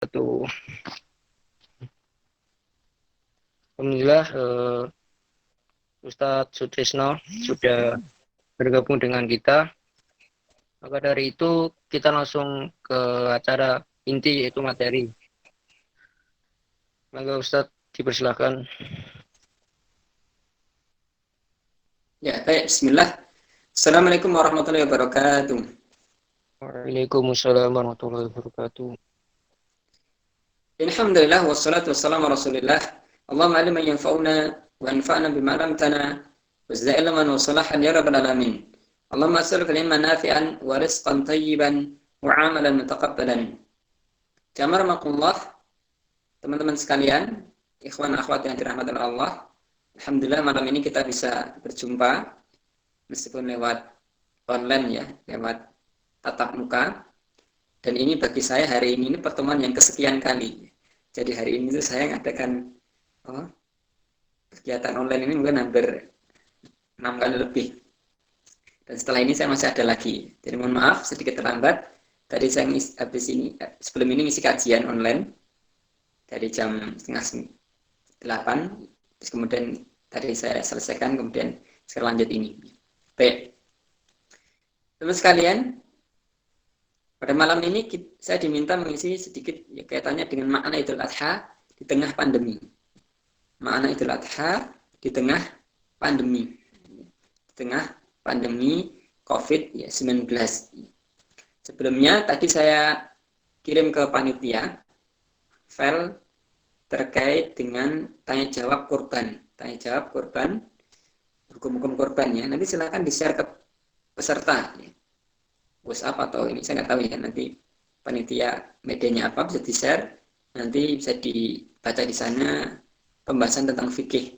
Tuh, alhamdulillah Ustadz Sutrisno sudah bergabung dengan kita. Maka dari itu kita langsung ke acara inti yaitu materi. Maka Ustadz dipersilakan. Ya, baik. Bismillah. Assalamualaikum warahmatullahi wabarakatuh. Waalaikumsalam warahmatullahi wabarakatuh. Alhamdulillah, wassalatu wassalamu ala rasulillah. Allahumma alim man yanfa'una wa anfa'na bima 'allamtana wa zidna ilman wa salahan ya rabbal alamin. Allahumma as'aluka ilman nafi'an wa rizqan tayyiban wa 'amalan mutaqabbalan. Jamarmakumullah, teman-teman sekalian, ikhwan akhwat yang dirahmati Allah. Alhamdulillah malam ini kita bisa berjumpa meskipun lewat online ya, lewat tatap muka. Dan ini bagi saya hari ini pertemuan yang kesekian kali. Jadi hari ini tuh saya ngadakan kegiatan online ini mungkin hampir 6 kali lebih. Dan setelah ini saya masih ada lagi. Jadi mohon maaf sedikit terlambat. Tadi saya habis ini sebelum ini ngisi kajian online dari jam 7:30. Terus kemudian tadi saya selesaikan, kemudian sekarang lanjut ini. Baik. Teman sekalian, pada malam ini saya diminta mengisi sedikit ya, kaitannya dengan makna Idul Adha di tengah pandemi. Makna Idul Adha di tengah pandemi. Di tengah pandemi COVID-19. Sebelumnya tadi saya kirim ke panitia file terkait dengan tanya jawab korban. Tanya jawab korban, hukum-hukum korbannya. Nanti silakan di-share ke peserta. WhatsApp atau ini saya nggak tahu ya, nanti panitia medianya apa bisa di-share, nanti bisa dibaca di sana pembahasan tentang fikih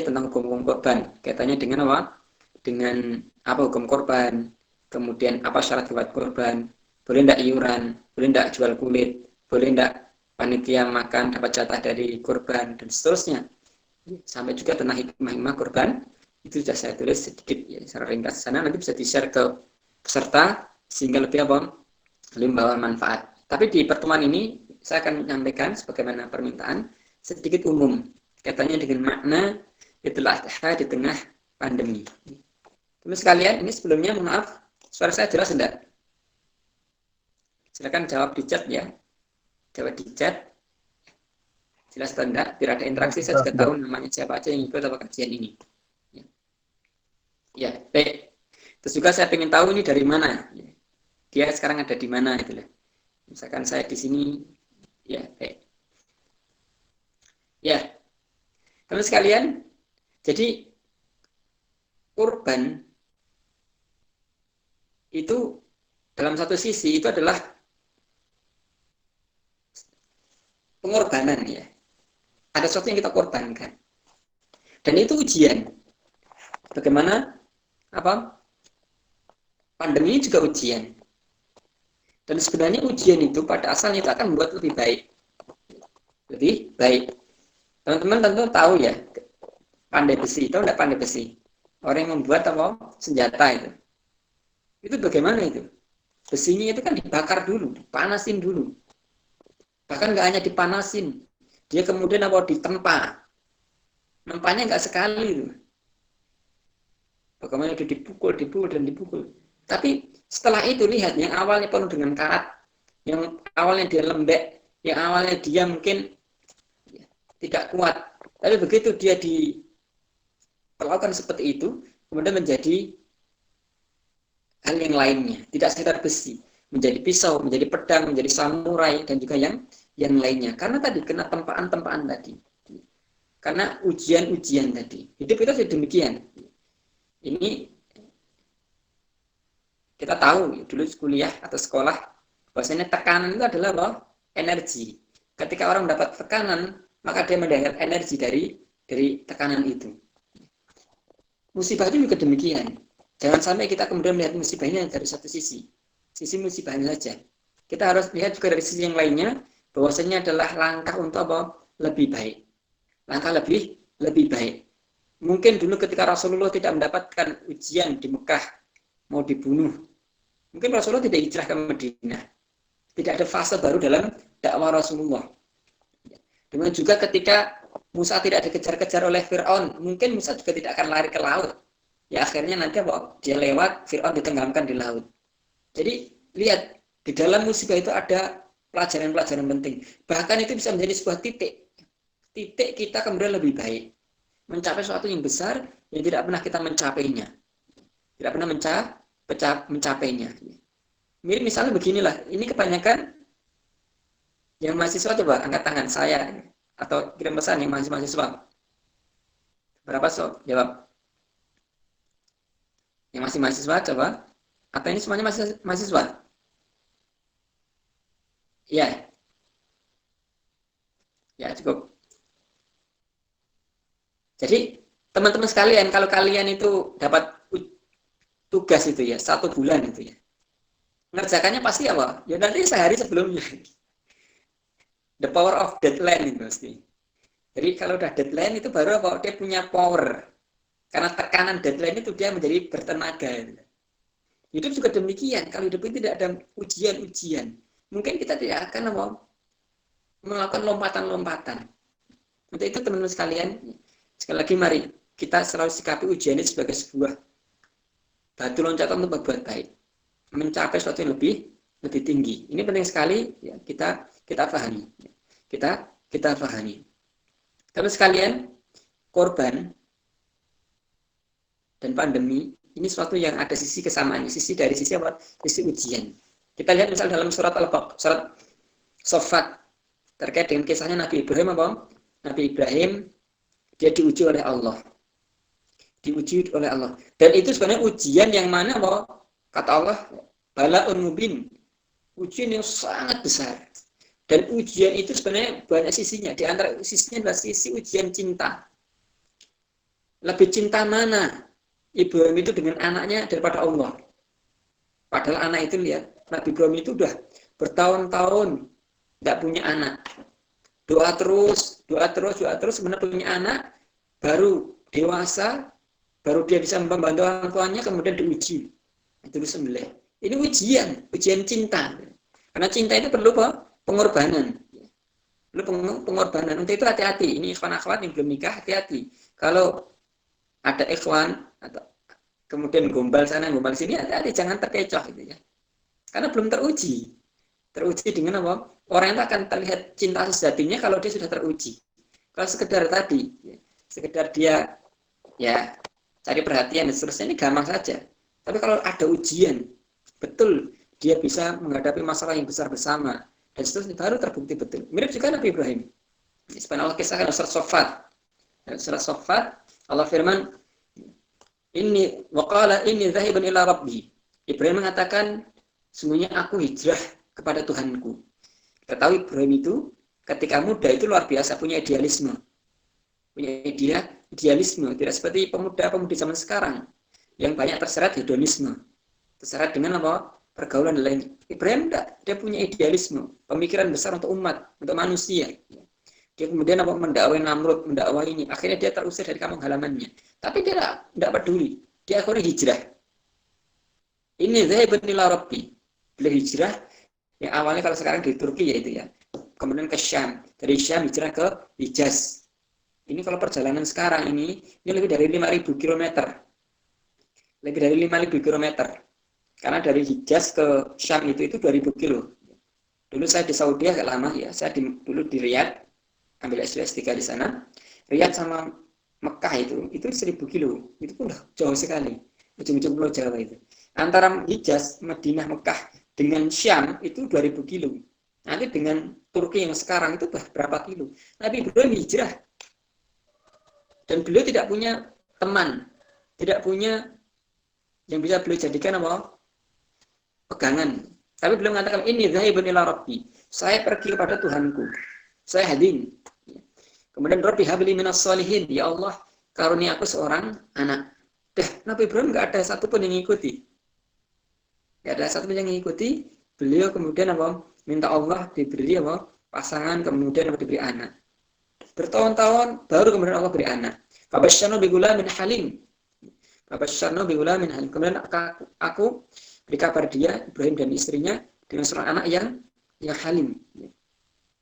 tentang hukum korban, kaitannya dengan apa, dengan apa hukum korban, kemudian apa syarat buat korban, boleh ndak iuran, boleh ndak jual kulit, boleh ndak panitia makan dapat jatah dari korban, dan seterusnya, sampai juga tentang hikmah-hikmah korban. Itu sudah saya tulis sedikit ya secara ringkas sana, nanti bisa di-share ke peserta sehingga lebih membawa manfaat. Tapi di pertemuan ini saya akan menyampaikan sebagaimana permintaan sedikit umum kaitannya dengan makna Idul Adha di tengah pandemi. Teman sekalian, ini sebelumnya mohon maaf, suara saya jelas enggak? Silakan jawab di chat ya. Jawab di chat. Jelas atau enggak? Biar ada interaksi, saya juga tahu namanya siapa aja yang ikut apa kajian ini. Ya, baik. Terus juga saya ingin tahu ini dari mana. Dia sekarang ada di mana itu lah. Misalkan saya di sini, ya, baik. Ya, teman sekalian, jadi kurban itu dalam satu sisi itu adalah pengorbanan ya. Ada sesuatu yang kita korbankan. Dan itu ujian. Bagaimana pandemi ini juga ujian. Dan sebenarnya ujian itu pada asalnya itu akan membuat lebih baik. Lebih baik. Teman-teman tentu tahu ya, pandai besi, tahu enggak pandai besi? Orang yang membuat senjata itu. Itu bagaimana itu? Besinya itu kan dibakar dulu, dipanasin dulu. Bahkan nggak hanya dipanasin, dia kemudian ditempa. Nempanya nggak sekali itu. Bagaimana itu dipukul dan dipukul. Tapi setelah itu lihat, yang awalnya penuh dengan karat, yang awalnya dia lembek, yang awalnya dia mungkin tidak kuat, tapi begitu dia diperlakukan seperti itu, kemudian menjadi hal yang lainnya, tidak sekedar besi, menjadi pisau, menjadi pedang, menjadi samurai, dan juga yang lainnya. Karena tadi kena tempaan-tempaan tadi, karena ujian-ujian tadi. Hidup kita sudah demikian. Ini kita tahu dulu kuliah atau sekolah, bahwasanya tekanan itu adalah energi. Ketika orang mendapat tekanan, maka dia mendapat energi dari tekanan itu. Musibah itu juga demikian. Jangan sampai kita kemudian melihat musibahnya dari satu sisi musibahnya saja. Kita harus lihat juga dari sisi yang lainnya, bahwasanya adalah langkah untuk lebih baik. Langkah lebih baik. Mungkin dulu ketika Rasulullah tidak mendapatkan ujian di Mekah, mau dibunuh, mungkin Rasulullah tidak hijrah ke Madinah. Tidak ada fase baru dalam dakwah Rasulullah. Dengan juga ketika Musa tidak dikejar-kejar oleh Fir'aun, mungkin Musa juga tidak akan lari ke laut. Ya akhirnya nanti dia lewat, Fir'aun ditenggelamkan di laut. Jadi lihat, di dalam musibah itu ada pelajaran-pelajaran penting. Bahkan itu bisa menjadi sebuah titik. Titik kita kemudian lebih baik. Mencapai sesuatu yang besar yang tidak pernah kita mencapainya. Tidak pernah mencapainya. Mirip misalnya beginilah, ini kebanyakan yang mahasiswa coba angkat tangan saya atau kirim pesan yang masih mahasiswa. Berapa jawab? Yang masih mahasiswa coba? Atau ini semuanya masih mahasiswa? Iya. Ya, cukup. Jadi, teman-teman sekalian, kalau kalian itu dapat tugas itu ya, 1 bulan itu ya. Ngerjakannya pasti apa? Ya nanti sehari sebelumnya. The power of deadline itu pasti. Jadi kalau udah deadline itu baru apa? Dia punya power. Karena tekanan deadline itu dia menjadi bertenaga. Hidup juga demikian. Kalau hidup itu tidak ada ujian-ujian, mungkin kita tidak akan apa? Melakukan lompatan-lompatan. Untuk itu teman-teman sekalian, sekali lagi mari kita selalu sikapi ujian ini sebagai sebuah batu loncatan untuk berbuat baik, mencapai sesuatu yang lebih tinggi. Ini penting sekali ya, kita pahami. Kita pahami. Teman sekalian, korban dan pandemi ini sesuatu yang ada sisi kesamaannya, dari sisi apa? Sisi ujian. Kita lihat misal dalam surat Al-Baqarah, surat Shofat terkait dengan kisahnya Nabi Ibrahim apa? Nabi Ibrahim dia diuji oleh Allah. Diuji oleh Allah. Dan itu sebenarnya ujian yang mana apa? Kata Allah, bala'un mubin. Ujian yang sangat besar. Dan ujian itu sebenarnya banyak sisinya. Di antara sisinya adalah sisi ujian cinta. Lebih cinta mana Ibrahim itu dengan anaknya daripada Allah? Padahal anak itu lihat, Nabi Ibrahim itu udah bertahun-tahun tidak punya anak. Doa terus, sebenarnya punya anak, baru dewasa, baru dia bisa membantu orang tuanya, kemudian diuji. Itu disembelih. Ini ujian cinta. Karena cinta itu perlu apa? Pengorbanan. Perlu pengorbanan. Untuk itu hati-hati. Ini ikhwan akhwat yang belum nikah, hati-hati. Kalau ada ikhwan atau kemudian gombal sana, gombal sini, hati-hati, jangan terkecoh gitu ya. Karena belum teruji. Teruji dengan apa? Orang itu akan terlihat cinta sejatinya kalau dia sudah teruji. Kalau sekedar tadi, ya, sekedar dia ya cari perhatian dan seterusnya, ini gampang saja. Tapi kalau ada ujian, betul dia bisa menghadapi masalah yang besar bersama dan seterusnya, baru terbukti betul. Mirip juga Nabi Ibrahim. Sebenarnya Allah kisahkan dalam surat Shofat. Surat Shofat Allah firman, ini waqala inni dzahibun ila rabbi. Ibrahim mengatakan, sesungguhnya aku hijrah kepada Tuhanku. Kita tahu Ibrahim itu ketika muda itu luar biasa, punya idealisme. Punya idealisme, tidak seperti pemuda-pemudi zaman sekarang yang banyak terseret hedonisme. Terseret dengan apa? Pergaulan dan lain. Ibrahim enggak, dia punya idealisme, pemikiran besar untuk umat, untuk manusia. Dia kemudian apa? Mendakwai Namrud, mendakwai ini. Akhirnya dia terusir dari kampung halamannya. Tapi dia tidak peduli. Dia akhirnya hijrah. Ini dzahibun ila rabbi. Beliau hijrah yang awalnya kalau sekarang di Turki ya itu ya. Kemudian ke Syam. Dari Syam hijrah ke Hijaz. Ini kalau perjalanan sekarang ini lebih dari 5.000 km. Lebih dari 5.000 km. Karena dari Hijaz ke Syam itu 2.000 kilo. Dulu saya di Saudi agak lama ya. Saya dulu di Riyadh, ambil S2 S3 di sana. Riyadh sama Mekah itu 1.000 kilo. Itu pun udah jauh sekali. Ujung-ujung Pulau Jawa itu. Antara Hijaz, Madinah, Mekah dengan Syam itu 2.000 kilo. Nanti dengan Turki yang sekarang itu berapa kilo. Nabi Ibrahim hijrah. Dan beliau tidak punya teman. Tidak punya yang bisa beliau jadikan apa? Pegangan. Tapi beliau mengatakan, ini dzahibun ila rabbi. Saya pergi kepada Tuhanku. Saya hadim. Kemudian Rabbi habli minas sholihin. Ya Allah, karunia aku seorang anak. Nabi Ibrahim nggak ada satupun yang mengikuti. Nggak ada satupun yang mengikuti. Beliau kemudian apa? Minta Allah diberi apa? Pasangan, kemudian diberi anak. Bertahun-tahun baru kemudian Allah beri anak. Fabasyarna bi gulamin halim. Fabasyarna bi gulamin halim. Kemudian aku beri kabar dia, Ibrahim dan istrinya, dengan seorang anak yang yang halim.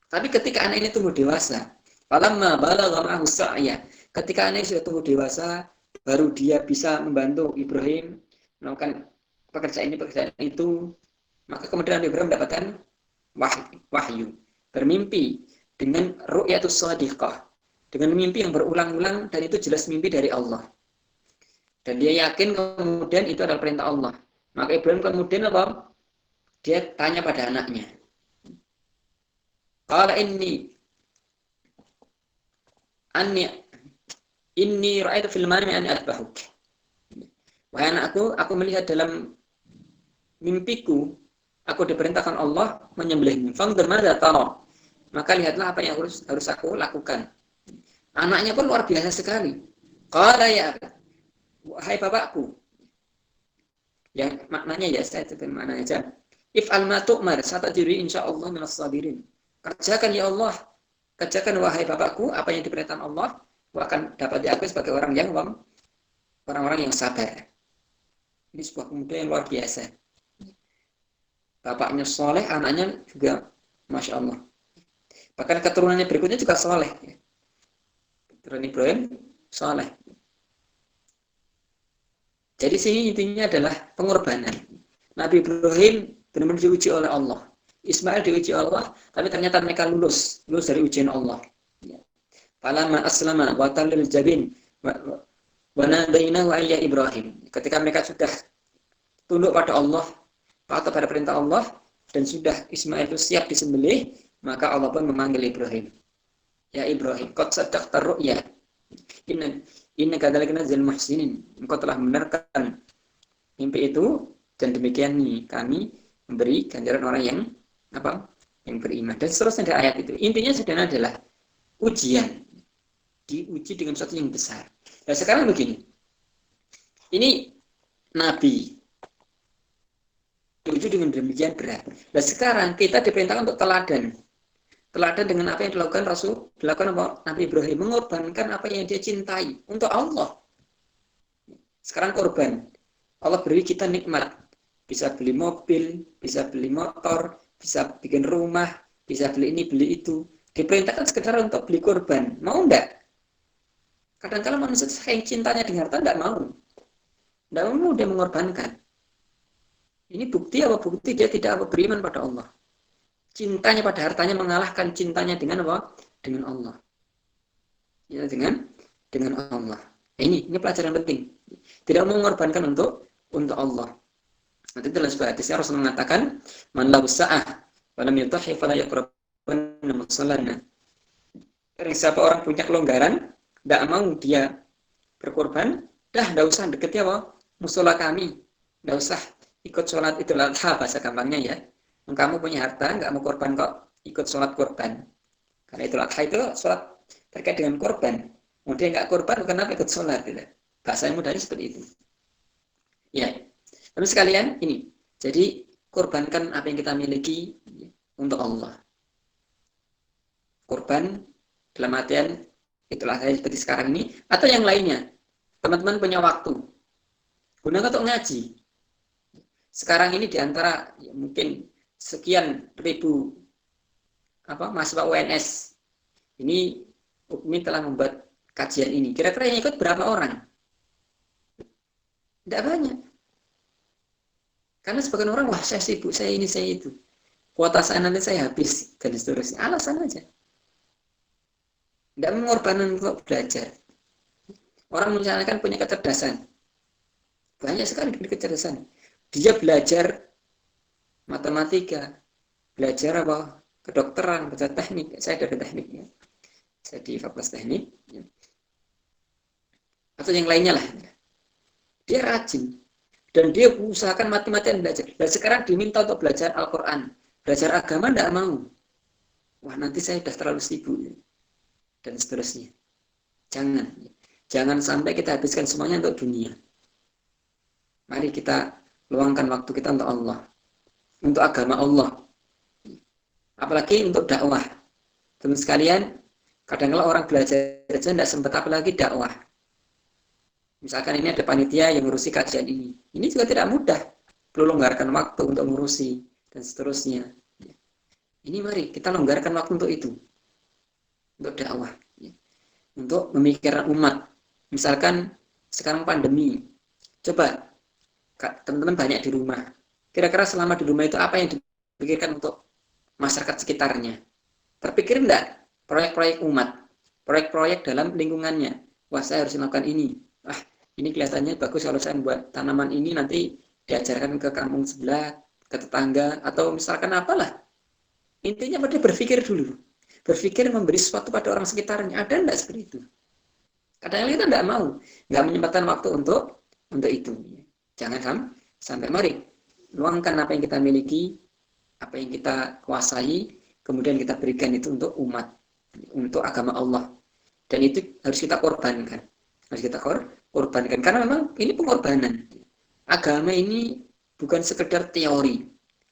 Tapi ketika anak ini tumbuh dewasa, falamma balagha ma'ahu sa'ya, ketika anak sudah tumbuh dewasa, baru dia bisa membantu Ibrahim melakukan pekerjaan itu, maka kemudian Nabi Ibrahim mendapatkan wahyu, bermimpi dengan ru'yatus shadiqah, dengan mimpi yang berulang-ulang, dan itu jelas mimpi dari Allah. Dan dia yakin kemudian itu adalah perintah Allah. Maka Ibrahim kemudian apa? Dia tanya pada anaknya. Qala inni ra'aitu fil manami an adbahuk. Wahai anakku, aku melihat dalam mimpiku, aku diperintahkan Allah menyembelihmu. Fanzur madza tara. Maka lihatlah apa yang harus aku lakukan. Anaknya pun luar biasa sekali. Qala ya, wahai bapakku. Yang maknanya ya, saya tetap maknanya aja. If'al ma tu'mar, satajri insyaallah minas sabirin. Kerjakan ya Allah, kerjakan wahai bapakku apa yang diperintahkan Allah, akan dapat diakui sebagai orang-orang yang sabar. Ini sebuah pemuda yang luar biasa. Bapaknya soleh, anaknya juga Masya Allah. Bahkan keturunannya berikutnya juga soleh. Keturunan Ibrahim soleh. Jadi sini intinya adalah pengorbanan. Nabi Ibrahim benar-benar diuji oleh Allah. Ismail diuji Allah, tapi ternyata mereka lulus dari ujian Allah. Falamma aslama wa talil jabin wa nadainahu ya Ibrahim. Ketika mereka sudah tunduk pada Allah, patuh pada perintah Allah, dan sudah Ismail itu siap disembelih, maka Allah pun memanggil Ibrahim. Ya Ibrahim, qad saddaqta ru'ya. Inna kadzalika nadzil muhsinin. Engkau telah membenarkan mimpi itu, dan demikian nih kami memberi ganjaran orang yang beriman. Dan seterusnya dari ayat itu. Intinya sederhana adalah ujian. Diuji dengan sesuatu yang besar. Nah sekarang begini. Ini Nabi diuji dengan demikian berat. Nah sekarang kita diperintahkan untuk teladan. Teladan dengan apa yang dilakukan Nabi Ibrahim, mengorbankan apa yang dia cintai untuk Allah. Sekarang korban. Allah beri kita nikmat. Bisa beli mobil, bisa beli motor, bisa bikin rumah, bisa beli ini, beli itu. Diperintahkan sekedar untuk beli korban. Mau enggak? Kadang-kadang manusia yang cintanya dengan harta enggak mau. Enggak mau dia mengorbankan. Ini bukti dia tidak beriman pada Allah. Cintanya pada hartanya mengalahkan cintanya dengan apa? Dengan Allah. Ya, dengan Allah. Ini pelajaran penting. Tidak mengorbankan untuk Allah. Nanti dalam sebuah hadisnya Rasul mengatakan, "Man lahu sa'ah wa lam yutahi fala yaqrabanna musallana." Siapa orang punya kelonggaran, tidak mau dia berkorban, tidak usah deketi musola kami. Tidak usah ikut sholat Idul Adha, bahasa gampangnya ya. Kamu punya harta, nggak mau korban kok, ikut sholat korban. Karena Idul Adha itu sholat terkait dengan korban. Kemudian nggak korban, kenapa ikut sholat? Gitu. Bahasa yang mudahnya seperti itu. Ya, tapi sekalian ini. Jadi korbankan apa yang kita miliki untuk Allah. Korban dalam artian Idul Adha seperti sekarang ini, atau yang lainnya. Teman-teman punya waktu, gunakan untuk ngaji. Sekarang ini diantara mungkin sekian ribu mahasiswa UNS ini, UPMI telah membuat kajian ini. Kira-kira yang ikut berapa orang? Tidak banyak. Karena sebagian orang, wah saya sibuk, saya ini, saya itu. Kuota saya nanti saya habis, dan seterusnya. Alasan aja. Tidak mengorbankan untuk belajar. Orang misalnya kan punya kecerdasan. Banyak sekali kecerdasan. Dia belajar matematika, belajar kedokteran, belajar teknik. Saya dari tekniknya. Saya di fakultas teknik. Atau yang lainnya lah. Dia rajin. Dan dia usahakan mati-matian belajar. Dan sekarang diminta untuk belajar Al-Quran. Belajar agama tidak mau. Wah nanti saya sudah terlalu sibuk. Dan seterusnya. Jangan sampai kita habiskan semuanya untuk dunia. Mari kita luangkan waktu kita untuk Allah. Untuk agama Allah. Apalagi untuk dakwah. Teman sekalian, kadang-kadang orang belajar saja tidak sempat, apalagi dakwah. Misalkan ini ada panitia yang ngurusi kajian ini. Ini juga tidak mudah. Perlu longgarkan waktu untuk ngurusi dan seterusnya. Ini mari kita longgarkan waktu untuk itu, untuk dakwah, ya. Untuk memikirkan umat. Misalkan sekarang pandemi, coba teman-teman banyak di rumah. Kira-kira selama di rumah itu apa yang dipikirkan untuk masyarakat sekitarnya? Terpikir enggak proyek-proyek umat, proyek-proyek dalam lingkungannya? Wah, saya harus melakukan ini. Wah, ini kelihatannya bagus kalau saya buat tanaman ini nanti diajarkan ke kampung sebelah, ke tetangga, atau misalkan apalah. Intinya pada berpikir dulu. Berpikir memberi sesuatu pada orang sekitarnya. Ada enggak seperti itu? Kadang kita enggak mau, enggak menyempatkan waktu untuk itu. Jangan sampai mari luangkan apa yang kita miliki, apa yang kita kuasai, kemudian kita berikan itu untuk umat, untuk agama Allah. Dan itu harus kita korbankan. Harus kita korbankan. Karena memang ini pengorbanan. Agama ini bukan sekedar teori.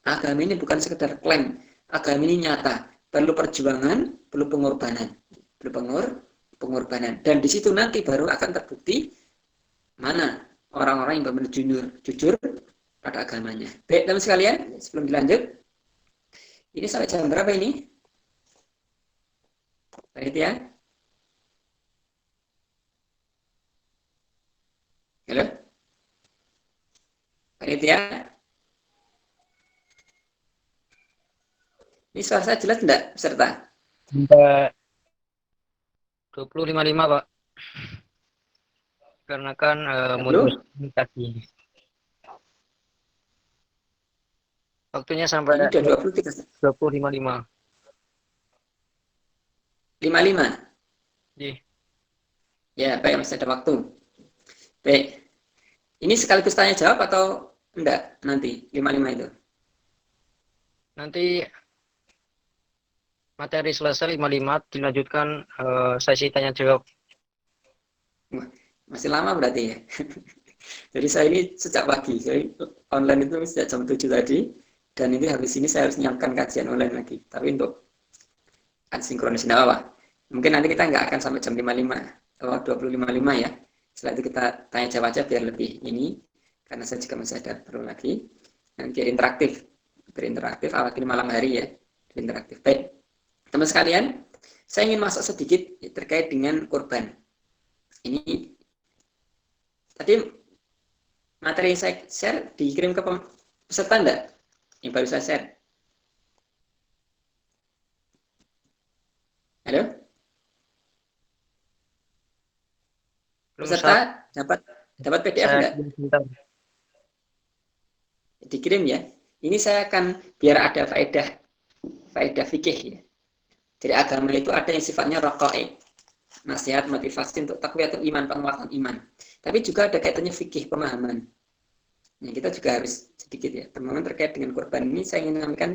Agama ini bukan sekedar klaim. Agama ini nyata. Perlu perjuangan, perlu pengorbanan. Perlu pengorbanan. Dan di situ nanti baru akan terbukti mana orang-orang yang benar-benar jujur pada agamanya. Baik, teman sekalian, sebelum dilanjut, ini sampai jam berapa ini? Baik ya. Halo? Baik ya. Ini suara saya jelas enggak, peserta? Sampai 20.55, Pak. Karena kan modus komunikasi. Waktunya sampai Ini udah 23. 20.55. 55. Iya. Ya, baik, masih ada waktu. Baik. Ini sekaligus tanya jawab atau enggak nanti 55 itu? Nanti materi selesai 55 dilanjutkan sesi tanya jawab. Wah, masih lama berarti ya. Jadi saya ini sejak pagi, saya online itu sejak jam 7 tadi, dan ini habis ini saya harus nyiapkan kajian online lagi. Tapi untuk asinkronis enggak apa-apa. Mungkin nanti kita nggak akan sampai jam 55 atau 20.55 ya. Setelah itu kita tanya jawab aja biar lebih ini, karena saya juga masih ada perlu lagi. Nanti berinteraktif awal malam hari ya, berinteraktif. Baik, teman sekalian, saya ingin masuk sedikit terkait dengan korban. Ini tadi materi yang saya share dikirim ke peserta enggak? Yang baru saya share. Halo? Peserta dapat PDF enggak? Dikirim ya. Ini saya akan biar ada faedah fikih ya. Jadi agama itu ada yang sifatnya raqaiq, nasihat, motivasi untuk takwiyatul iman, penguatan iman. Tapi juga ada kaitannya fikih, pemahaman. Nah, kita juga harus sedikit ya, pemahaman terkait dengan korban ini saya ingin sampaikan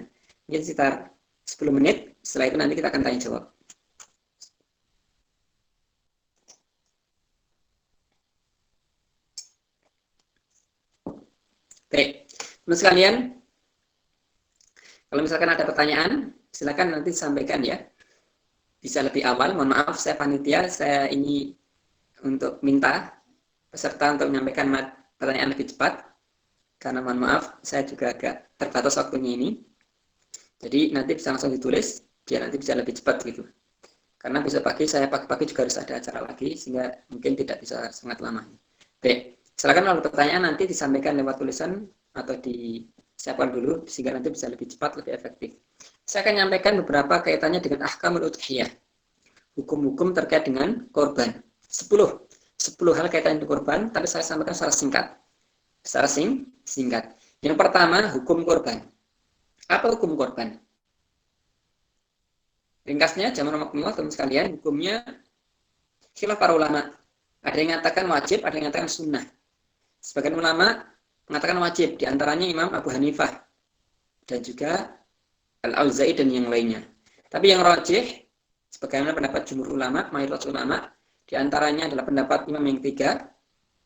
mungkin sekitar 10 menit. Setelah itu nanti kita akan tanya jawab. Baik, teman sekalian, kalau misalkan ada pertanyaan, silakan nanti sampaikan ya. Bisa lebih awal, mohon maaf saya panitia, saya ini untuk minta peserta untuk menyampaikan pertanyaan lebih cepat. Karena mohon maaf, saya juga agak terbatas waktunya ini. Jadi nanti bisa langsung ditulis, biar nanti bisa lebih cepat gitu. Karena besok pagi saya pagi-pagi juga harus ada acara lagi, sehingga mungkin tidak bisa sangat lama. Baik, silakan kalau pertanyaan nanti disampaikan lewat tulisan atau disiapkan dulu, sehingga nanti bisa lebih cepat, lebih efektif. Saya akan menyampaikan beberapa kaitannya dengan ahkamul udhiyah. Hukum-hukum terkait dengan korban. 10 hal kaitan dengan korban, tapi saya sampaikan secara singkat. Secara singkat. Yang pertama, hukum korban. Apa hukum korban? Ringkasnya, jaman Allah, teman sekalian, hukumnya khilaf para ulama. Ada yang mengatakan wajib, ada yang mengatakan sunnah. Sebagian ulama mengatakan wajib, diantaranya Imam Abu Hanifah dan juga Al-Auza'i dan yang lainnya. Tapi yang rajih, sebagaimana pendapat jumhur ulama, mayoritas ulama, diantaranya adalah pendapat imam yang tiga,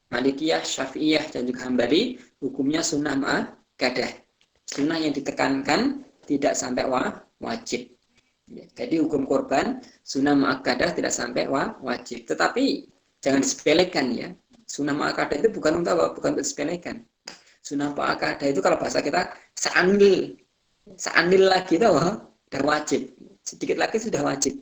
Malikiyah, Syafi'iyah, dan juga Hambali, hukumnya sunnah mu'akkadah. Sunnah yang ditekankan tidak sampai wajib. Ya, jadi hukum korban sunnah mu'akkadah tidak sampai wajib. Tetapi jangan disepelekan ya. Sunnah mu'akkadah itu bukan untuk disepelekan. Sunnah mu'akkadah itu kalau bahasa kita seandil lagi tuh, sudah wajib. Sedikit lagi sudah wajib.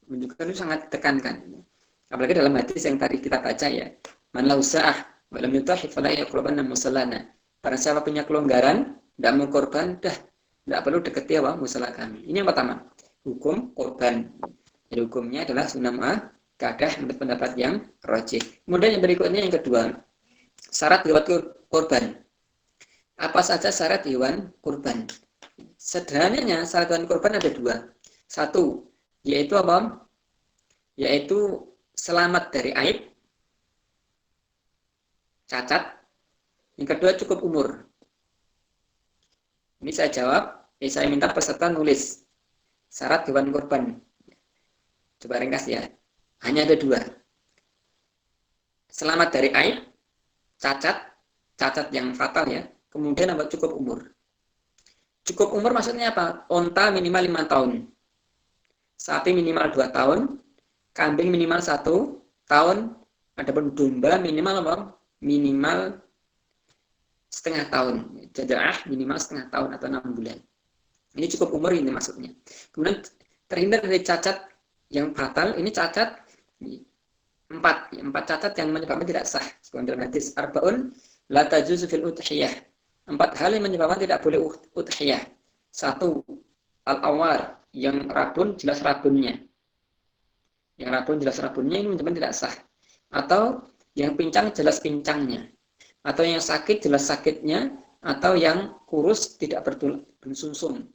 Menunjukkan itu sangat ditekankan. Apalagi dalam hadis yang tadi kita baca ya. Man lau sa'ah wa lam yutahhi fala yaqrabanna musallana. Barang siapa punya kelonggaran, tidak mau korban, tidak perlu deketi apa musala kami. Ini yang pertama. Hukum korban. Jadi hukumnya adalah sunnah muakkadah menurut pendapat yang rajih. Kemudian yang berikutnya yang kedua, syarat hewan korban. Apa saja syarat hewan korban? Sederhananya syarat hewan korban ada dua. Satu, yaitu apa? Yaitu selamat dari aib, cacat. Yang kedua cukup umur. Ini saya jawab, saya minta peserta nulis syarat hewan korban. Coba ringkas ya. Hanya ada dua. Selamat dari aib, cacat yang fatal ya. Kemudian apa? Cukup umur. Cukup umur maksudnya apa? Onta minimal 5 tahun. Sapi minimal 2 tahun. Kambing minimal 1 tahun. Adapun domba minimal apa? Minimal setengah tahun. Jadaah minimal setengah tahun atau 6 bulan. Ini cukup umur ini maksudnya. Kemudian terhindar dari cacat yang fatal. Ini cacat 4 cacat yang menyebabkan tidak sah. Seperti dalam hadis arbaun la tajuzu fil udhiyah. 4 hal yang menyebabkan tidak boleh udhiyah. 1, al-awar, yang rabun jelas rabunnya. Yang rabun jelas rabunnya ini menyebabkan tidak sah. Atau yang pincang jelas pincangnya. Atau yang sakit jelas sakitnya. Atau yang kurus tidak bersumsum.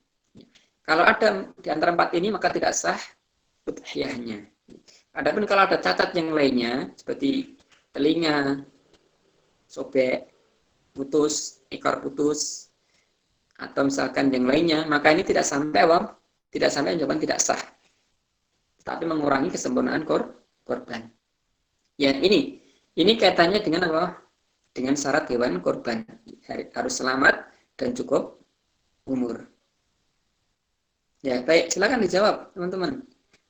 Kalau ada di antara 4 ini maka tidak sah udhiyahnya. Adapun kalau ada cacat yang lainnya seperti telinga sobek, putus, ekor putus, atau misalkan yang lainnya, maka ini tidak sampai apa? Tidak sampai jawaban tidak sah. Tapi mengurangi kesempurnaan korban. Ya, ini kaitannya dengan apa? Dengan syarat hewan korban. Harus selamat dan cukup umur. Ya, baik, silakan dijawab, teman-teman.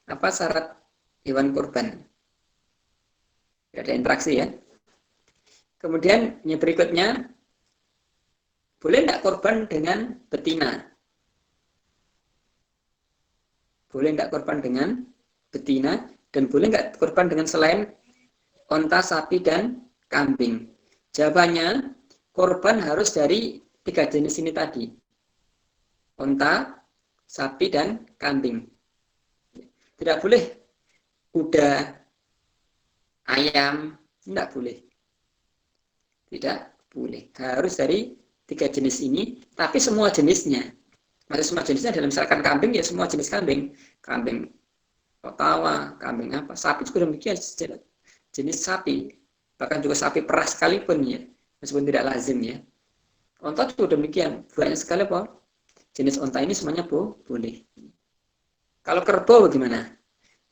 Apa syarat hewan korban? Ada interaksi ya. Kemudian yang berikutnya, boleh tidak korban dengan betina? Boleh tidak korban dengan betina? Dan boleh nggak korban dengan selain onta, sapi, dan kambing? Jawabannya, korban harus dari 3 jenis ini tadi. Onta, sapi, dan kambing. Tidak boleh kuda, ayam, tidak boleh. Tidak boleh. Harus dari 3 jenis ini, tapi semua jenisnya. Maksudnya semua jenisnya dalam misalkan kambing, ya semua jenis kambing. Kambing Ottawa, kambing apa, sapi juga demikian, jenis sapi. Bahkan juga sapi perah sekalipun ya, meskipun tidak lazim ya. Onta juga demikian, banyak sekali apa? Jenis onta ini semuanya boleh. Kalau kerbau bagaimana?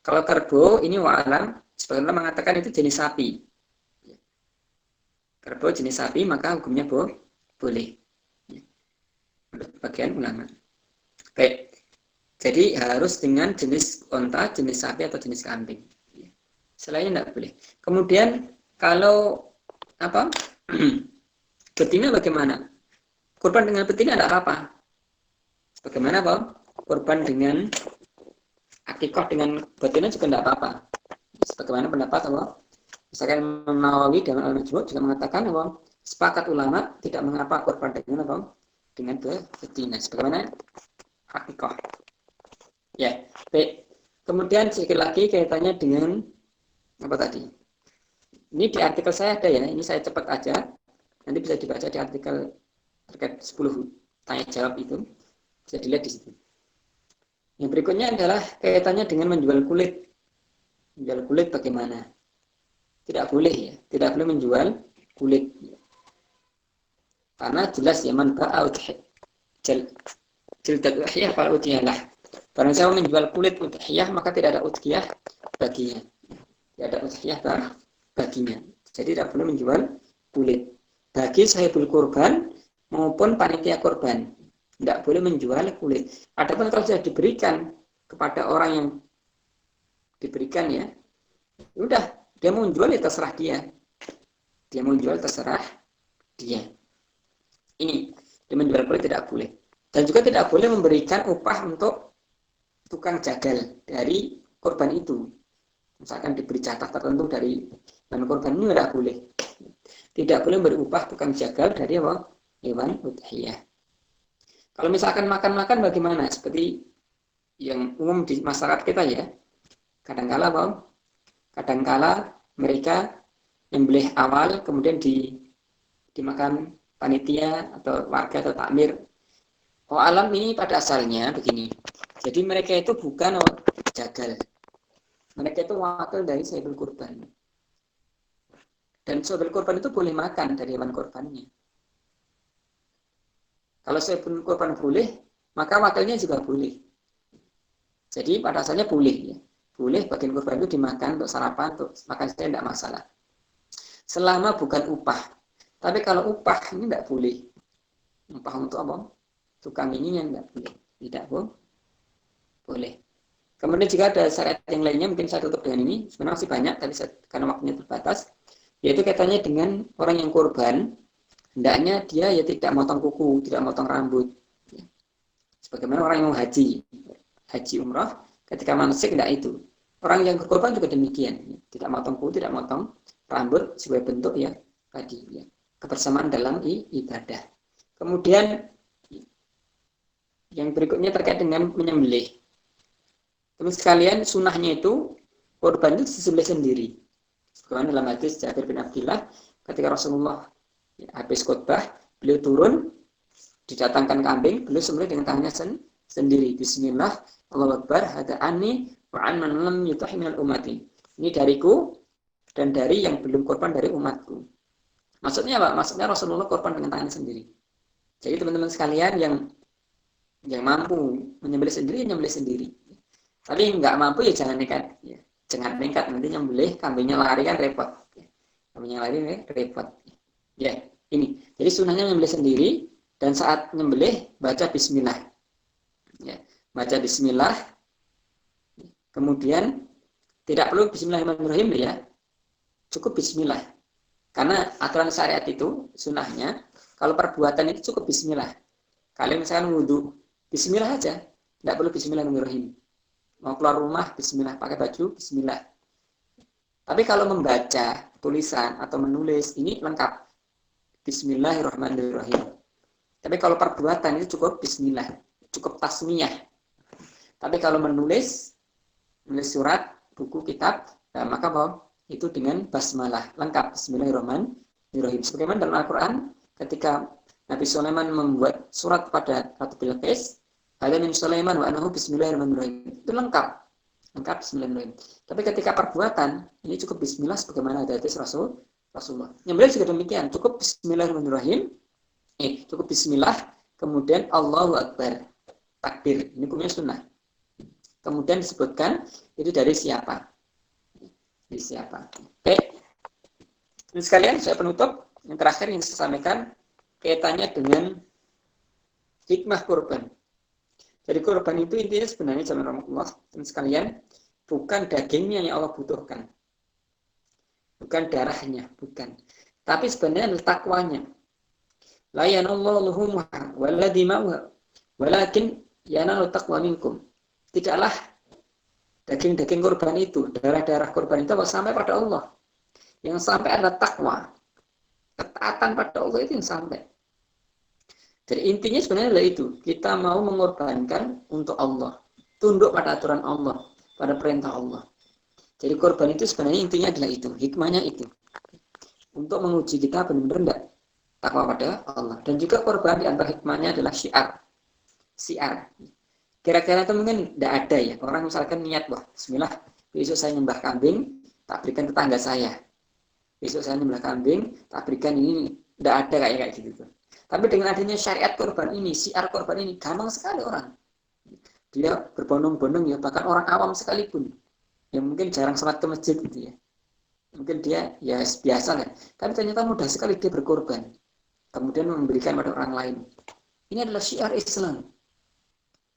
Kalau kerbau ini wa'alam, sebagian orang mengatakan itu jenis sapi. Kerbau jenis sapi, maka hukumnya boleh. Menurut bagian ulama. Baik, jadi harus dengan jenis onta, jenis sapi, atau jenis kambing. Selainnya tidak boleh. Kemudian kalau apa? Betina bagaimana? Korban dengan betina tidak apa-apa. Bagaimana apa? Korban dengan akikah dengan betina juga tidak apa-apa. Sebagaimana pendapat apa? Misalkan Imam Nawawi dalam Al-Majmu' juga mengatakan apa? Sepakat ulama tidak mengapa korban dengan apa? Dengan betina. Sebagaimana akikah. Ya, baik. Kemudian sedikit lagi kaitannya dengan apa tadi? Ini di artikel saya ada ya, ini saya cepat aja. Nanti bisa dibaca di artikel terkait 10 tanya jawab itu. Bisa dilihat di situ. Yang berikutnya adalah kaitannya dengan menjual kulit. Menjual kulit bagaimana? Tidak boleh ya, tidak boleh menjual kulit. Karena jelas ya man ba'a jildat udhiyah fal udhiyalah. Barang siapa menjual kulit udhiyah maka tidak ada udhiyah baginya. Tidak ada udhiyah baginya. Jadi tidak boleh menjual kulit. Bagi sahibul kurban maupun panitia korban. Tidak boleh menjual kulit. Adapun kalau sudah diberikan kepada orang yang diberikan ya, udah dia mau menjual ya terserah dia. Dia mau menjual terserah dia. Ini dia menjual kulit tidak boleh. Dan juga tidak boleh memberikan upah untuk tukang jagal dari korban itu. Misalkan diberi jatah tertentu dari hewan korban ini tidak boleh. Tidak boleh beri upah tukang jagal dari apa? Hewan udhiyah. Kalau misalkan makan-makan bagaimana? Seperti yang umum di masyarakat kita ya. Kadangkala apa? Kadangkala mereka menyembelih awal kemudian dimakan panitia atau warga atau takmir. Oh, alam ini pada asalnya begini. Jadi mereka itu bukan jagal. Mereka itu wakil dari sahibul kurban. Dan sahibul kurban itu boleh makan dari hewan kurbannya. Kalau sahibul kurban boleh, maka wakilnya juga boleh. Jadi pada asalnya boleh ya. Boleh bagian kurban itu dimakan untuk sarapan, untuk makan saja tidak masalah. Selama bukan upah. Tapi kalau upah ini tidak boleh. Upah untuk apa? Tukang ini yang tidak boleh. Tidak boleh. Kemudian jika ada syariat yang lainnya, mungkin saya tutup dengan ini. Sebenarnya masih banyak, tapi karena waktunya terbatas. Yaitu kaitannya dengan orang yang kurban, hendaknya dia ya tidak motong kuku, tidak motong rambut. Sebagaimana orang yang mau haji umrah, ketika manasik tidak itu. Orang yang berkorban juga demikian, tidak motong kuku, tidak motong rambut sebagai bentuk ya tadi ya kebersamaan dalam ibadah. Kemudian yang berikutnya terkait dengan menyembelih. Teman sekalian, sunnahnya itu korban itu disembelih sendiri. Sebagaimana dalam hadis Jabir bin Abdullah, ketika Rasulullah habis khutbah, beliau turun, didatangkan kambing, beliau sembelih dengan tangannya sendiri. Bismillah, Allahu Akbar, hada ani wa an man lam yutahi minal ummati. Ini dariku dan dari yang belum korban dari umatku. Maksudnya apa? Maksudnya Rasulullah korban dengan tangannya sendiri. Jadi teman-teman sekalian yang mampu menyembelih sendiri, menyembelih sendiri. Tapi nggak mampu ya jangan nekat. Ya. Jangan nekat, nanti nyembelih kambingnya lari kan repot. Ya. Kambingnya lari repot. Ya, ini. Jadi sunnahnya menyembelih sendiri dan saat menyembelih baca bismillah. Ya, baca bismillah. Kemudian tidak perlu bismillahirrahmanirrahim ya. Cukup bismillah. Karena aturan syariat itu sunnahnya kalau perbuatan itu cukup bismillah. Kalian misalkan wudhu, bismillah aja. Tidak perlu bismillahirrahmanirrahim. Mau keluar rumah, bismillah. Pakai baju, bismillah. Tapi kalau membaca tulisan atau menulis, ini lengkap. Bismillahirrahmanirrahim. Tapi kalau perbuatan itu cukup bismillah. Cukup tasmiyah. Tapi kalau menulis surat, buku, kitab, maka itu dengan basmalah. Lengkap. Bismillahirrahmanirrahim. Sebagaimana dalam Al-Quran, ketika Nabi Sulaiman membuat surat kepada Ratu Bilqis, Hada min Sulaiman wa anahu bismillahirrahmanirrahim. Itu lengkap bismillahirrahmanirrahim. Tapi ketika perbuatan, ini cukup bismillah sebagaimana ada hadis Rasulullah. Yang juga demikian, cukup bismillahirrahmanirrahim. Cukup bismillah, kemudian Allahu Akbar. Takbir, ini hukumnya sunnah. Kemudian disebutkan itu dari siapa? Dari siapa? Oke. Ini sekalian saya penutup. Yang terakhir yang saya sampaikan kaitannya dengan hikmah kurban. Jadi kurban itu intinya sebenarnya jamaah Allah dan sekalian bukan dagingnya yang Allah butuhkan, bukan darahnya, bukan. Tapi sebenarnya takwanya. La yanallahu luhumha wala dima'uha walakin yanalu taqwa minkum. Tidaklah daging-daging kurban itu, darah-darah kurban itu sampai pada Allah. Yang sampai ada takwa, ketaatan pada Allah itu yang sampai. Jadi intinya sebenarnya adalah itu. Kita mau mengorbankan untuk Allah. Tunduk pada aturan Allah. Pada perintah Allah. Jadi korban itu sebenarnya intinya adalah itu. Hikmahnya itu. Untuk menguji kita benar-benar tidak takwa pada Allah. Dan juga korban di antara hikmahnya adalah syiar. Kira-kira itu mungkin tidak ada ya. Orang misalkan niat, bismillah, besok saya nyembah kambing, tak berikan tetangga saya. Besok saya nyembah kambing, tak berikan ini. Tidak ada kayak gitu. Tapi dengan adanya syariat korban ini, syiar korban ini, gampang sekali orang. Dia berbondong-bondong ya, bahkan orang awam sekalipun. Yang mungkin jarang sholat ke masjid gitu ya. Mungkin dia ya biasa lah. Tapi ternyata mudah sekali dia berkorban. Kemudian memberikan pada orang lain. Ini adalah syiar Islam.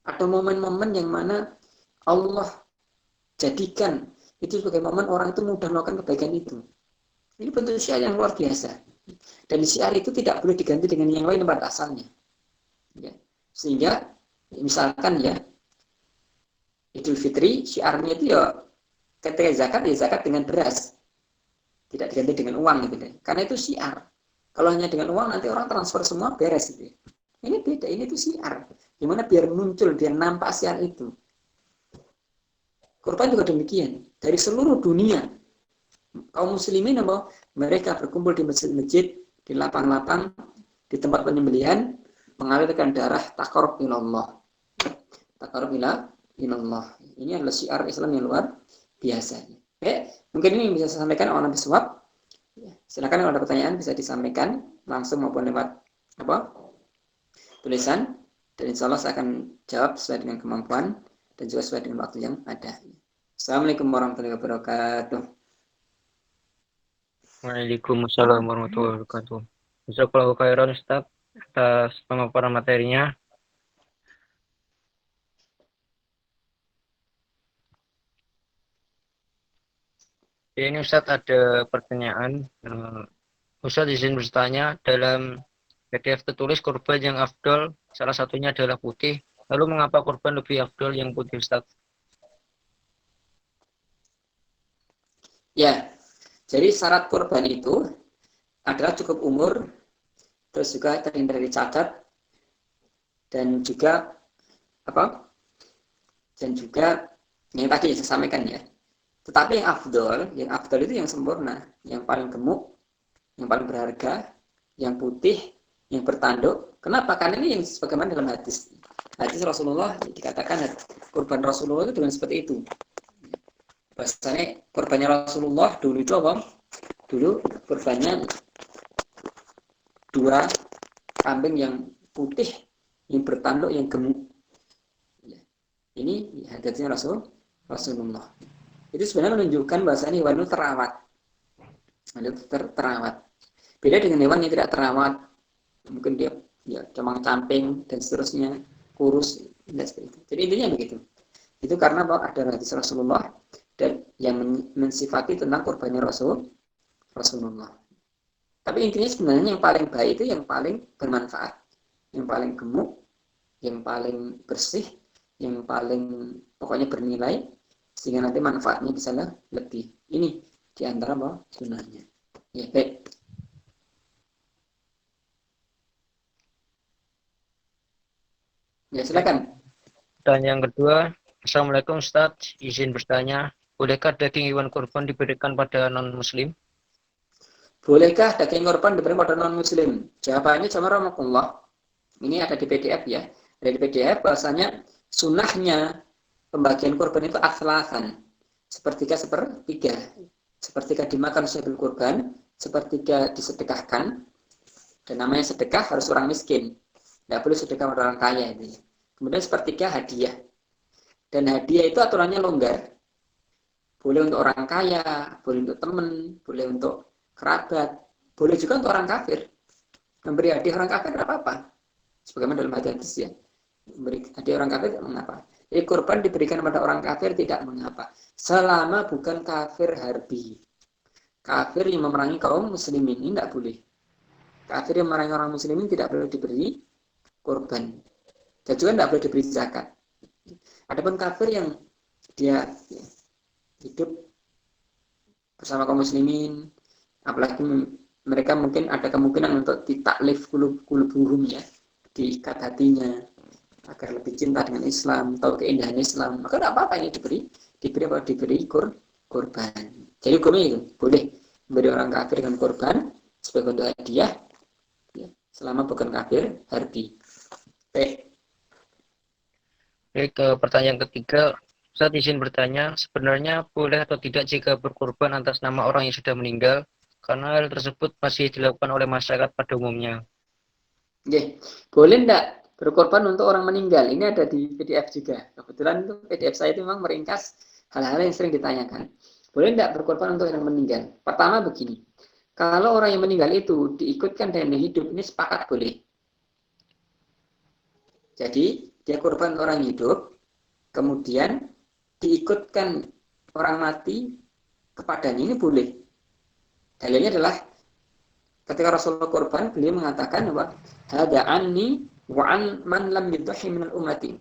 Ada momen-momen yang mana Allah jadikan itu sebagai momen orang itu mudah melakukan kebaikan itu. Ini bentuk syiar yang luar biasa. Dan syiar itu tidak boleh diganti dengan yang lain pada asalnya. Ya. Sehingga misalkan ya Idul Fitri syiarnya itu ya ketika zakat ya zakat dengan beras, tidak diganti dengan uang gitu deh. Karena itu syiar. Kalau hanya dengan uang nanti orang transfer semua beres gitu. Ini beda, ini tuh syiar. Gimana biar muncul, biar nampak syiar itu. Kurban juga demikian. Dari seluruh dunia, kaum muslimin apa? Mereka berkumpul di masjid-masjid, di lapang-lapang, di tempat penyembelihan, mengalirkan darah takarub ilallah. Takarub ilallah. Ini adalah syiar Islam yang luar biasa. Oke, mungkin ini bisa saya sampaikan oleh Nabi Swab. Silakan kalau ada pertanyaan bisa disampaikan langsung maupun lewat apa tulisan, dan insya Allah saya akan jawab sesuai dengan kemampuan dan juga sesuai dengan waktu yang ada. Assalamualaikum warahmatullahi wabarakatuh. Waalaikumsalam warahmatullahi wabarakatuh. Jazakallahu khairan Ustaz atas pemaparan materinya. Ini Ustaz ada pertanyaan. Ustaz izin bertanya, dalam PDF tertulis kurban yang afdol salah satunya adalah putih. Lalu mengapa kurban lebih afdol yang putih Ustaz? Ya, jadi syarat kurban itu adalah cukup umur, terus juga terhindar dari cacat, dan juga apa? Dan juga yang tadi saya sampaikan ya. Tetapi yang afdol itu yang sempurna, yang paling gemuk, yang paling berharga, yang putih, yang bertanduk. Kenapa? Karena ini yang sebagaimana dalam hadis. Hadis Rasulullah dikatakan kurban Rasulullah itu dengan seperti itu. Bahasanya kurbannya Rasulullah dulu itu apa? Dulu kurbannya 2 kambing yang putih, yang bertanduk, yang gemuk. Ini hadisnya Rasulullah. Itu sebenarnya menunjukkan bahasanya hewan itu terawat. Terawat. Beda dengan hewan yang tidak terawat. Mungkin dia camang-camping dan seterusnya, kurus dan seperti itu. Jadi intinya begitu. Itu karena bahwa ada hadis Rasulullah dan yang mensifati tentang kurbannya Rasulullah. Tapi intinya sebenarnya yang paling baik itu yang paling bermanfaat, yang paling gemuk, yang paling bersih, yang paling pokoknya bernilai, sehingga nanti manfaatnya bisa lebih. Ini diantara bahwa sunnahnya. Ya baik. Ya silakan. Dan yang kedua, Assalamualaikum Ustaz, izin bertanya, bolehkah daging hewan kurban diberikan pada non-muslim? Bolehkah daging korban diberikan pada non-muslim? Jawabannya Jazakumullah. Ini ada di PDF ya. Ada di PDF bahasanya sunnahnya pembagian korban itu akhlasan. Sepertiga sepertiga. Sepertiga dimakan sebagai korban, sepertiga disedekahkan. Dan namanya sedekah harus orang miskin. Tidak boleh sedekah pada orang kaya. Itu. Kemudian sepertiga hadiah. Dan hadiah itu aturannya longgar. Boleh untuk orang kaya, boleh untuk teman, boleh untuk kerabat, boleh juga untuk orang kafir. Memberi hadiah orang kafir tidak apa-apa. Sebagaimana dalam hadis ya. Memberi hadiah orang kafir tidak mengapa. Jadi kurban diberikan kepada orang kafir tidak mengapa. Selama bukan kafir harbi. Kafir yang memerangi kaum muslimin ini tidak boleh. Kafir yang memerangi orang muslimin tidak boleh diberi kurban. Dan juga tidak boleh diberi zakat. Adapun kafir yang dia hidup bersama kaum muslimin, apalagi mereka mungkin ada kemungkinan untuk ditaklif kulubuhum ya, diikat hatinya agar lebih cinta dengan Islam, tahu keindahan Islam, maka tidak apa-apa ini diberi kurban. Jadi hukumnya itu boleh memberi orang kafir dengan kurban sebagai bentuk hadiah ya, selama bukan kafir harbi. Oke, ke pertanyaan ketiga, Ustaz izin bertanya, sebenarnya boleh atau tidak jika berkorban atas nama orang yang sudah meninggal, karena hal tersebut masih dilakukan oleh masyarakat pada umumnya. Oke, boleh enggak berkorban untuk orang meninggal? Ini ada di PDF juga. Kebetulan itu PDF saya itu memang meringkas hal-hal yang sering ditanyakan. Boleh enggak berkorban untuk orang meninggal? Pertama begini, kalau orang yang meninggal itu diikutkan dengan hidup, ini sepakat boleh. Jadi, dia korban orang hidup, kemudian diikutkan orang mati kepadanya, ini boleh. Dalilnya adalah ketika Rasulullah korban, beliau mengatakan bahwa hada anni Wa'an man lam yudhi minal ummati.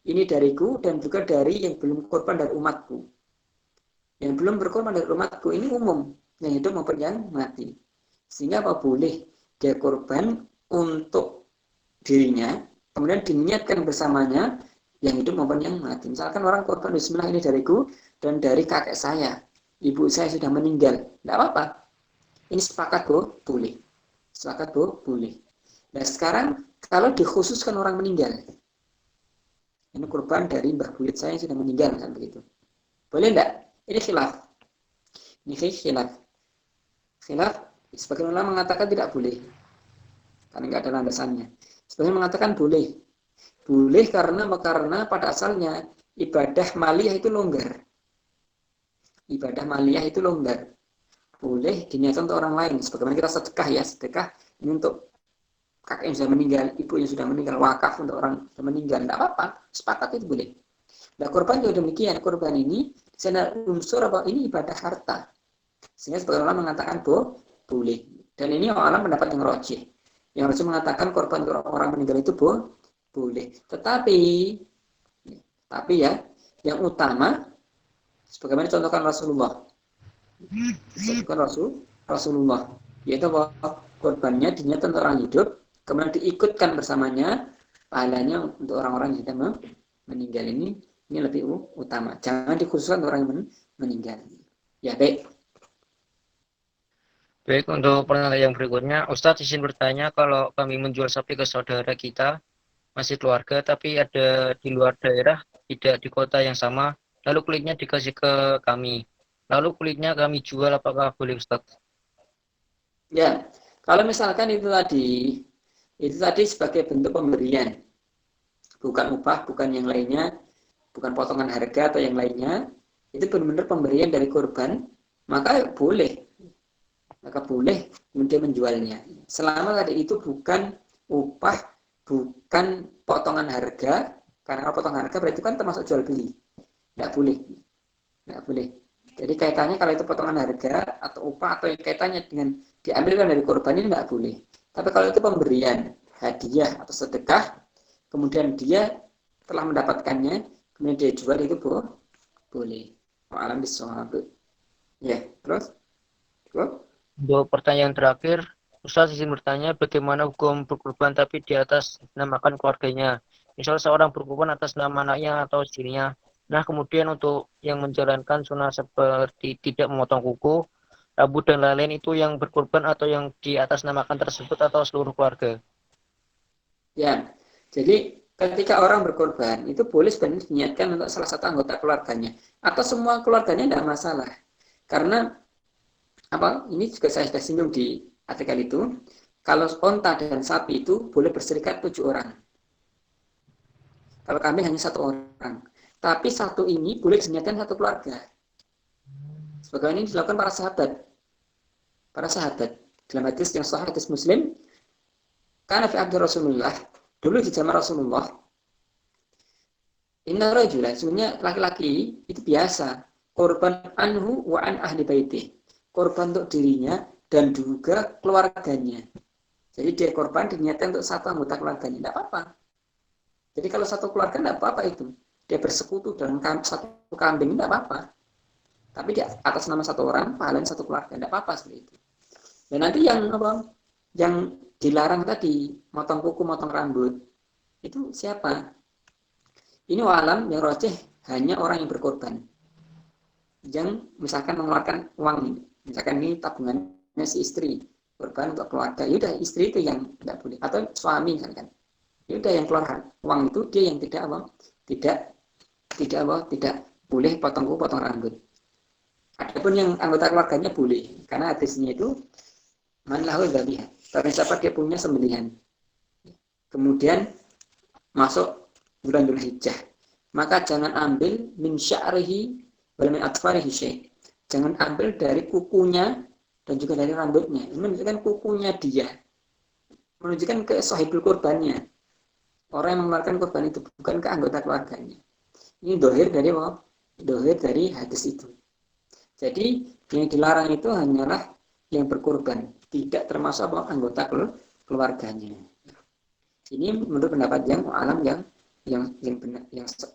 Ini dariku dan juga dari yang belum korban dari umatku. Yang belum berkorban dari umatku ini umum, yang hidup maupun yang mati. Sehingga apa boleh dia korban untuk dirinya, kemudian diniatkan bersamanya yang hidup maupun yang mati. Misalkan orang korban bismillah ini dariku dan dari kakek saya, ibu saya sudah meninggal, tidak apa-apa. Ini sepakat boleh. Sepakat boleh. Nah sekarang kalau dikhususkan orang meninggal, ini korban dari mbah buyut saya yang sudah meninggal, misalnya begitu. Boleh enggak? Ini khilaf. Ini khilaf. Khilaf, sebagian ulama mengatakan tidak boleh. Karena enggak ada landasannya. Sebagian mengatakan boleh. Boleh karena pada asalnya ibadah maliyah itu longgar. Ibadah maliyah itu longgar. Boleh diniatkan untuk orang lain. Sebagaimana kita sedekah ya, sedekah ini untuk kakek yang sudah meninggal, ibu yang sudah meninggal, wakaf untuk orang yang sudah meninggal, tidak apa-apa, sepakat itu boleh. Nah korban juga demikian, korban ini di sana unsur apa ini ibadah harta, sehingga sebagian orang mengatakan boleh. Dan ini orang pendapat yang rojih, yang rojih mengatakan korban orang meninggal itu boleh. Tetapi ya, yang utama, sebagaimana contohkan Rasulullah, yaitu bahwa korbannya diniatkan untuk orang hidup, kemudian diikutkan bersamanya pahalanya untuk orang-orang yang sudah meninggal ini lebih utama. Jangan dikhususkan untuk orang yang meninggal. Ya baik. Baik, untuk pertanyaan yang berikutnya, Ustadz izin bertanya, kalau kami menjual sapi ke saudara kita, masih keluarga, tapi ada di luar daerah, tidak di kota yang sama, lalu kulitnya dikasih ke kami. Lalu kulitnya kami jual, apakah boleh Ustadz? Ya, kalau misalkan itu tadi sebagai bentuk pemberian, bukan upah, bukan yang lainnya, bukan potongan harga atau yang lainnya, itu benar-benar pemberian dari korban, maka boleh kemudian menjualnya. Selama tadi itu bukan upah, bukan potongan harga, karena potongan harga berarti kan termasuk jual beli. Tidak boleh. Jadi kaitannya kalau itu potongan harga atau upah atau yang kaitannya dengan diambilkan dari korban ini tidak boleh. Tapi kalau itu pemberian, hadiah atau sedekah, kemudian dia telah mendapatkannya, kemudian dia jual itu boleh. Alam bisawab. Ya, terus? Untuk pertanyaan terakhir, Ustadz izin bertanya, bagaimana hukum berkorban tapi di atas namakan keluarganya? Misal seorang berkorban atas nama anaknya atau istrinya. Nah, kemudian untuk yang menjalankan sunnah seperti tidak memotong kuku, rambut dan lain-lain itu yang berkorban atau yang di atas namakan tersebut atau seluruh keluarga? Ya, jadi ketika orang berkorban itu boleh sebenarnya diniatkan untuk salah satu anggota keluarganya atau semua keluarganya tidak masalah. Karena apa? Ini juga saya sudah singgung di artikel itu. Kalau onta dan sapi itu boleh berserikat 7 orang. Kalau kambing hanya 1 orang. Tapi satu ini boleh diniatkan satu keluarga. Sebagaimana ini dilakukan para sahabat. Para sahabat dalam hadis yang sahih, hadis Muslim, karena fi abdi Rasulullah, dulu di zaman Rasulullah, inna rajulan, sebenarnya laki-laki itu biasa korban anhu wa an ahli baiti, korban untuk dirinya dan juga keluarganya. Jadi dia korban diniatkan untuk satu anggota keluarganya, tidak apa-apa. Jadi kalau satu keluarga tidak apa-apa itu, dia bersekutu dengan satu kambing tidak apa-apa. Tapi di atas nama satu orang, pahalanya satu keluarga, tidak apa-apa seperti itu. Dan nanti yang dilarang tadi, motong kuku, motong rambut, itu siapa? Ini walam yang rojeh hanya orang yang berkorban. Yang misalkan mengeluarkan uang, misalkan ini tabungannya si istri, korban untuk keluarga, yaudah istri itu yang tidak boleh. Atau suami misalkan, yaudah yang keluar uang itu dia yang tidak boleh potong kuku, potong rambut. Adapun yang anggota keluarganya boleh, karena hadisnya itu man lahu dzabihah. Barang siapa dia punya sembelihan. Kemudian masuk bulan Dzulhijjah, maka jangan ambil min sya'rihi wal min atfarihi syai'. Jangan ambil dari kukunya dan juga dari rambutnya. Ini menunjukkan kukunya dia. Menunjukkan ke sahibul korbannya. Orang yang mengeluarkan korban itu bukan ke anggota keluarganya. Ini dohir dari hadis itu. Jadi yang dilarang itu hanyalah yang berkorban, tidak termasuk anggota keluarganya. Ini menurut pendapat yang alam yang benar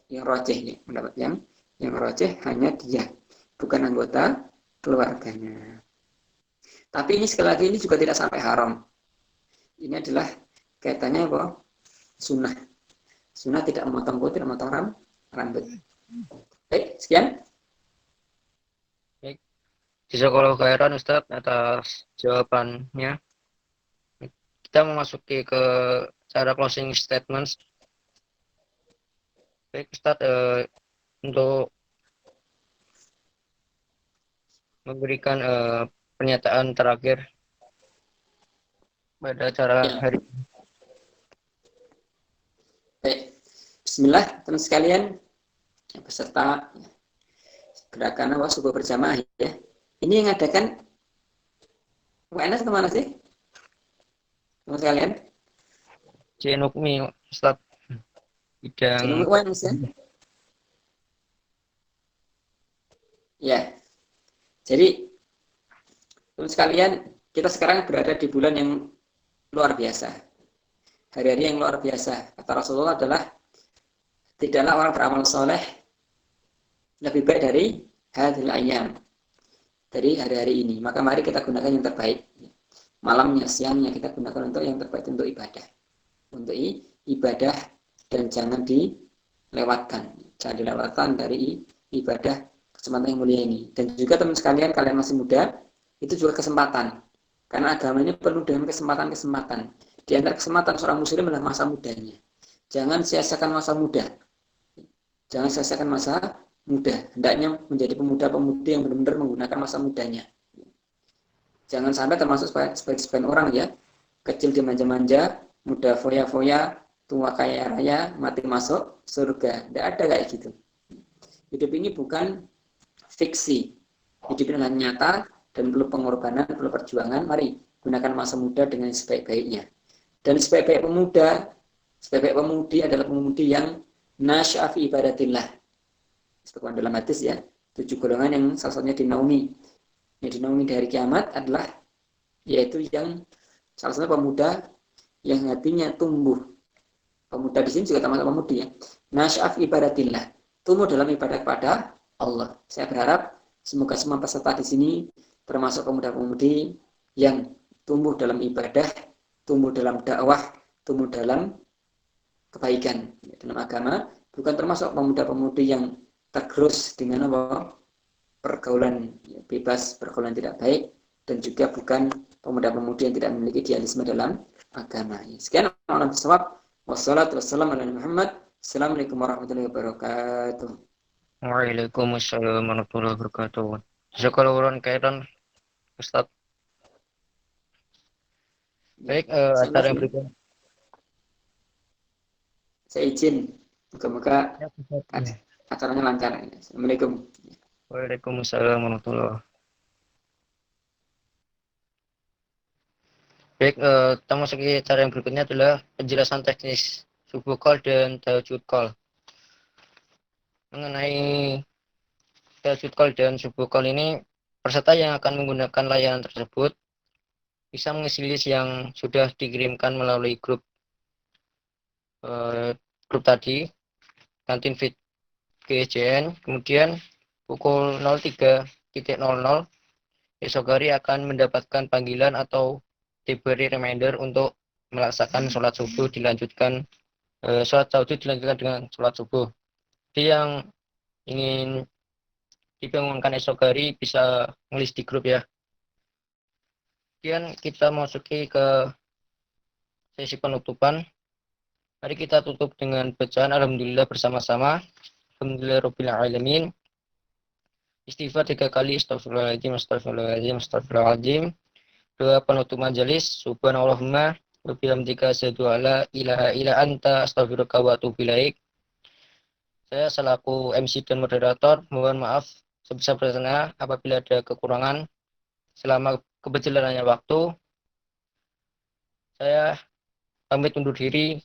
yang rojeh nih, pendapat yang rojeh hanya dia, bukan anggota keluarganya. Tapi ini sekali lagi ini juga tidak sampai haram. Ini adalah kaitannya bahwa sunnah. Sunnah tidak memotong putih, tidak memotong rambut. Baik, sekian. Baik, jazakallahu khairan Ustadz atas jawabannya. Kita memasuki ke cara closing statement. Baik Ustadz, untuk memberikan pernyataan terakhir pada acara Ya, hari. baik. Bismillah, teman sekalian, peserta gerakan awas subuh berjamaah ya. Ini yang adakan UNS kemana sih, teman sekalian? Cenukmi Ustadz Jadi bidang. UNS ya. Ya, jadi teman sekalian, kita sekarang berada di bulan yang luar biasa. Hari-hari yang luar biasa. Kata Rasulullah adalah tidaklah orang beramal soleh lebih baik dari hadil ayam, dari hari-hari ini. Maka mari kita gunakan yang terbaik. Malamnya, siangnya kita gunakan untuk yang terbaik, untuk ibadah. Untuk ibadah, dan jangan dilewatkan. Jangan dilewatkan dari ibadah kesempatan yang mulia ini. Dan juga teman sekalian, kalian masih muda, itu juga kesempatan. Karena agama ini penuh dengan kesempatan-kesempatan. Di antara kesempatan seorang muslim adalah masa mudanya. Jangan sia-siakan masa muda. Jangan sia-siakan masa muda. Hendaknya menjadi pemuda-pemudi yang benar-benar menggunakan masa mudanya. Jangan sampai termasuk sebagian orang ya, kecil dimanja-manja, muda foya-foya, tua kaya raya, mati masuk surga. Tidak ada kayak gitu. Hidup ini bukan fiksi. Hidup ini adalah nyata dan perlu pengorbanan, perlu perjuangan. Mari gunakan masa muda dengan sebaik-baiknya. Dan sebaik-baik pemuda, sebaik-baik pemudi adalah pemudi yang nasyafi ibadatillah. Sebagaimana dalam hadis ya, 7 golongan yang salah satunya dinaungi. Yang dinaungi di hari kiamat adalah yaitu yang salah satu pemuda yang hatinya tumbuh. Pemuda di sini juga termasuk pemudi ya. Nasyaf ibadatillah, tumbuh dalam ibadah kepada Allah. Saya berharap semoga semua peserta di sini termasuk pemuda-pemudi yang tumbuh dalam ibadah, tumbuh dalam dakwah, tumbuh dalam kebaikan dalam agama, bukan termasuk pemuda-pemudi yang tergerus dengan apa? Pergaulan bebas, pergaulan tidak baik, dan juga bukan pemuda-pemudi yang tidak memiliki idealisme dalam agama. Sekian, wassalamualaikum warahmatullahi wabarakatuh. Waalaikumsalam warahmatullahi wabarakatuh. Jazakallahu khairan Ustadz. Baik, acara yang berikutnya. Saya izin, moga-moga Ya, Ustadz. acaranya lancar. Assalamualaikum. Waalaikumsalam warahmatullahi. Baik, kita masuki cara yang berikutnya adalah penjelasan teknis subuh call dan tahajud call. Mengenai tahajud call dan subuh call ini, peserta yang akan menggunakan layanan tersebut bisa mengisi list yang sudah dikirimkan melalui grup tadi, kantin fit GJN. Kemudian pukul 03.00 esok hari akan mendapatkan panggilan atau diberi reminder untuk melaksanakan sholat subuh dilanjutkan dengan sholat subuh. Jadi yang ingin dibangunkan esok hari bisa nulis di grup ya. Kemudian kita masuki ke sesi penutupan. Mari kita tutup dengan bacaan Alhamdulillah bersama-sama. Alhamdulillahirabbil alamin. Istighfar 3 kali, astagfirullahaladzim, astagfirullahaladzim, astagfirullahaladzim. Doa penutup majelis, subhanallahumma wa bihamdika asyhadu alla ilaha illa anta astaghfiruka wa atubu ilaik. Saya selaku MC dan moderator, mohon maaf sebesar-besarnya apabila ada kekurangan. Selama keberjalannya waktu, saya pamit undur diri.